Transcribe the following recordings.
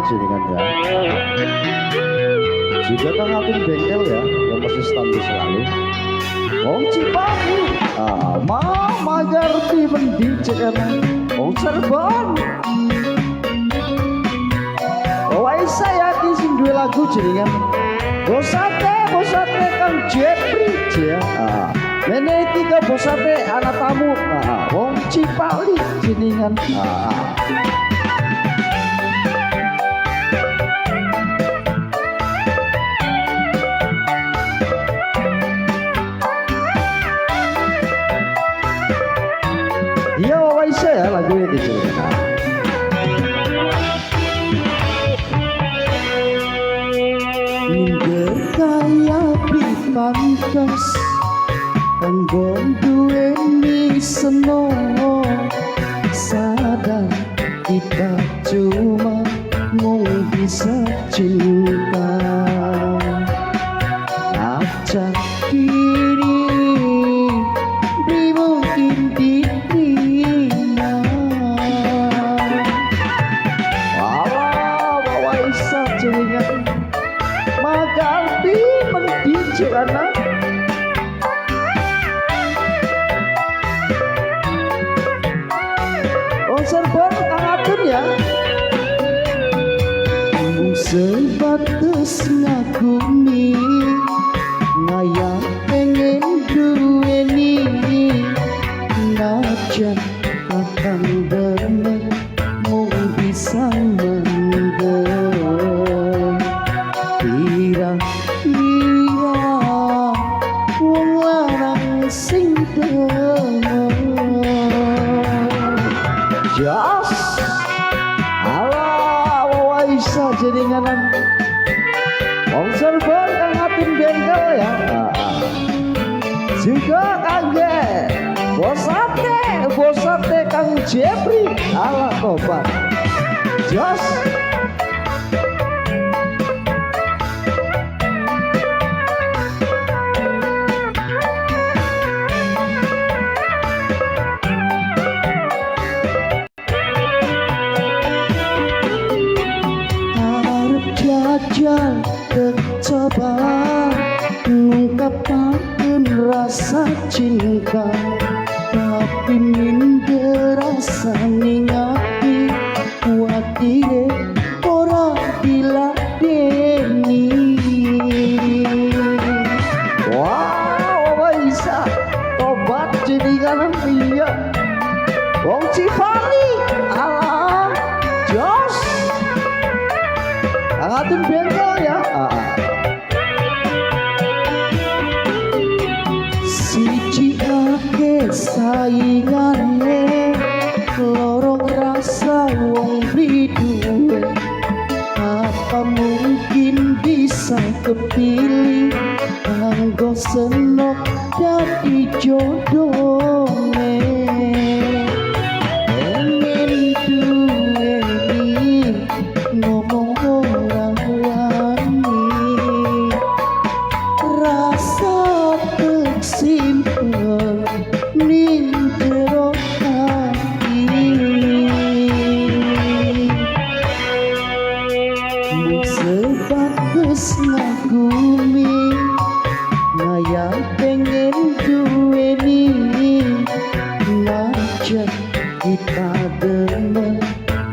jenengan ya. Juga Kang Atun Bengkel ya, yang masih standby selalu. Wong Cipali, mama ngerti mendidikan. Wong Cirebon. Wai saya ki sing duwe lagu jenengan. Bosate Kang Jepri ya. Nene iki ke bosate anak tamu. Wong Cipali jenengan. Iya wai saya lagu ini jenengan. Kaya pipantas kanggo duweni seneng sadar kita cuma mung bisa cinta acak kiri mungkin diterima walau bawa isa jenengan magarti mendicerana Cirebon Kang Atun ya. Sebatas ngagumi ngayang pengen duweni najan akan bener mau bisa mendem kira-kira wong lanang sing Jos ala waisa jenenganan Wong Cirebon Kang Atun Bengkel ya. Juga kangge bosate Kang Jepri ala tobat Jos jajal coba ngungkapkan rasa cinta tapi minder rasa ningati kuatire ora diladeni. Wow bisa tobat jenengan iya Wong Cipali alah Jos Kang Atun Bengkel ya. Siji ake saingane lorong rasa wong biduwe apa mungkin bisa kepilih kanggo senok dadi jodone pengen duweni ngomong simple ning jero hati sebatas ngagumi ngayang pengen duweni ngajak kita demen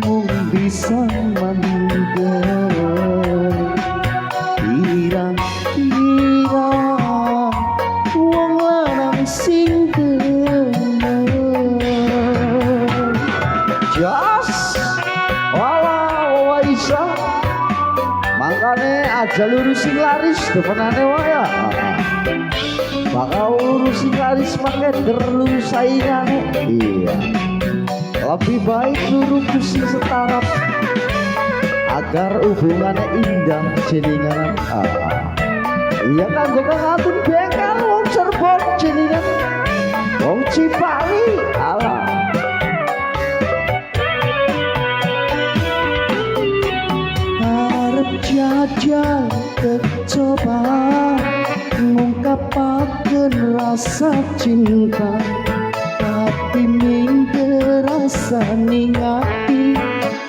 mung bisa mandek kira-kira wong lanang sing demen Jos wala isa makane aja lurusin laris depanane wae ya bakal lurusin laris make terlurus saingane iya lebih baik lurus sing setara agar hubungannya indah jenengan iya kanggo Kang Atun Bengkel Wong Cirebon jenengan Wong Cipali alah arep jajal coba ngungkapaken rasa cinta tapi minder rasa ningati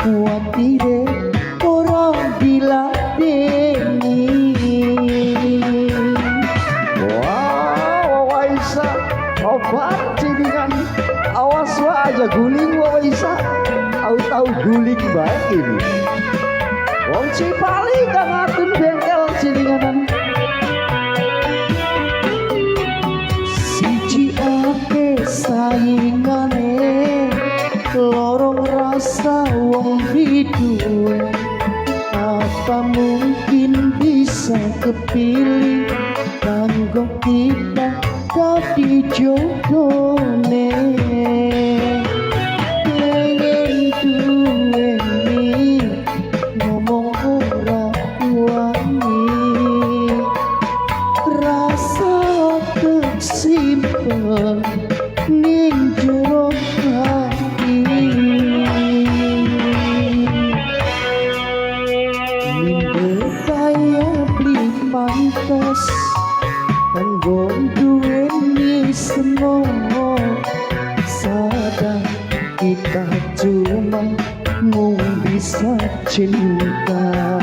kuatire ora diladeni. Wow, Waisa obat ciringan, awas wa aja guling Waisa, tahu guling baik ini. Wong Cipali kang atun bengkel ciringanan. Siji ake saingane, lorong rasa wong biduwe. Apa mungkin bisa kepilih kanggo kita dadi jodohne. Pengen duweni ngomong ora wani, rasa tersimpen ning jero hati. Minder kaya beli pantas kanggo duweni semua, sadar kita cuma mau bisa cinta.